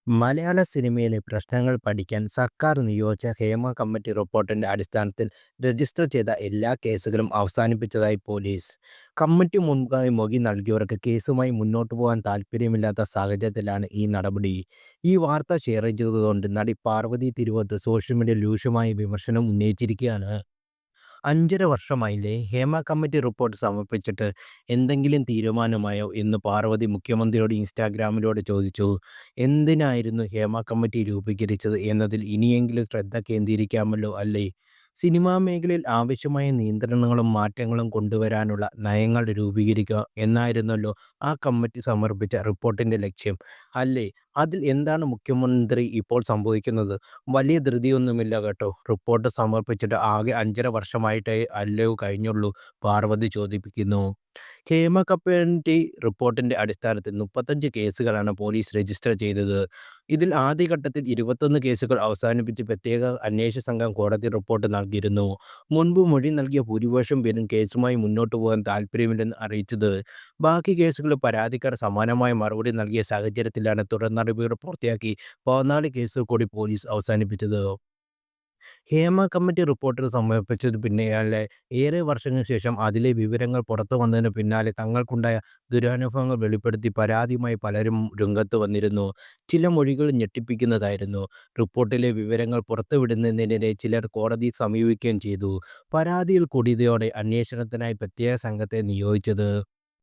മലയാള സിനിമയിലെ പ്രശ്നങ്ങൾ പഠിക്കാൻ സർക്കാർ നിയോഗിച്ച ഹേമ കമ്മിറ്റി റിപ്പോർട്ടിന്റെ അടിസ്ഥാനത്തിൽ രജിസ്റ്റർ ചെയ്ത എല്ലാ കേസുകളും അവസാനിപ്പിച്ചതായി പോലീസ്. കമ്മിറ്റി മുൻപായി മൊഴി നൽകിയവർക്ക് കേസുമായി മുന്നോട്ടു പോകാൻ താൽപ്പര്യമില്ലാത്ത സാഹചര്യത്തിലാണ് ഈ നടപടി. ഈ വാർത്ത ഷെയർ ചെയ്തതുകൊണ്ട് നടി പാർവതി തിരുവോത്ത് സോഷ്യൽ മീഡിയയിൽ രൂക്ഷമായ വിമർശനം ഉന്നയിച്ചിരിക്കുകയാണ്. 5.5 വർഷമായില്ലേ ഹേമ കമ്മിറ്റി റിപ്പോർട്ട് സമർപ്പിച്ചിട്ട്, എന്തെങ്കിലും തീരുമാനമായോ എന്ന് പാർവതി മുഖ്യമന്ത്രിയോട് ഇൻസ്റ്റാഗ്രാമിലൂടെ ചോദിച്ചു. എന്തിനായിരുന്നു ഹേമ കമ്മിറ്റി രൂപീകരിച്ചത് എന്നതിൽ ഇനിയെങ്കിലും ശ്രദ്ധ കേന്ദ്രീകരിക്കാമല്ലോ അല്ലേ? സിനിമാ മേഖലയിൽ ആവശ്യമായ നിയന്ത്രണങ്ങളും മാറ്റങ്ങളും കൊണ്ടുവരാനുള്ള നയങ്ങൾ രൂപീകരിക്കുക എന്നായിരുന്നല്ലോ ആ കമ്മിറ്റി സമർപ്പിച്ച റിപ്പോർട്ടിന്റെ ലക്ഷ്യം, അല്ലേ? അതിൽ എന്താണ് മുഖ്യമന്ത്രി ഇപ്പോൾ സംഭവിക്കുന്നത്? വലിയ ധൃതിയൊന്നുമില്ല കേട്ടോ. റിപ്പോർട്ട് സമർപ്പിച്ചിട്ട് ആകെ 5.5 വർഷമായിട്ടേ അല്ലയോ കഴിഞ്ഞുള്ളൂ, പാർവതി ചോദിപ്പിക്കുന്നു. ഹേമ കമ്മിറ്റി റിപ്പോർട്ടിന്റെ അടിസ്ഥാനത്തിൽ 35 കേസുകളാണ് പോലീസ് രജിസ്റ്റർ ചെയ്തത്. ഇതിൽ ആദ്യഘട്ടത്തിൽ 21 കേസുകൾ അവസാനിപ്പിച്ച് പ്രത്യേക അന്വേഷണ സംഘം കോടതി റിപ്പോർട്ട് നൽകിയിരുന്നു. മുൻപ് മൊഴി നൽകിയ ഭൂരിപക്ഷം പേരും കേസുമായി മുന്നോട്ടു പോകാൻ താൽപ്പര്യമില്ലെന്ന് അറിയിച്ചത്. ബാക്കി കേസുകളിൽ പരാതിക്കാർ സമാനമായ മറുപടി നൽകിയ സാഹചര്യത്തിലാണ് തുടർ നടപടികൾ പൂർത്തിയാക്കി 14 കേസുകൾ കൂടി പോലീസ് അവസാനിപ്പിച്ചത്. ഹേമ കമ്മിറ്റി റിപ്പോർട്ട് സമർപ്പിച്ചതിന് പിന്നാലെ ഏറെ വർഷങ്ങൾക്ക് ശേഷം അതിലെ വിവരങ്ങൾ പുറത്തു വന്നതിന് പിന്നാലെ തങ്ങൾക്കുണ്ടായ ദുരനുഭവങ്ങൾ വെളിപ്പെടുത്തി പരാതിയുമായി പലരും രംഗത്ത് വന്നിരുന്നു. ചില മൊഴികൾ ഞെട്ടിപ്പിക്കുന്നതായിരുന്നു. റിപ്പോർട്ടിലെ വിവരങ്ങൾ പുറത്തുവിടുന്നതിനെതിരെ ചിലർ കോടതിയെ സമീപിക്കുകയും ചെയ്തു. പരാതിയിൽ കൂടിയതോടെ അന്വേഷണത്തിനായി പ്രത്യേക സംഘത്തെ നിയോഗിച്ചത്.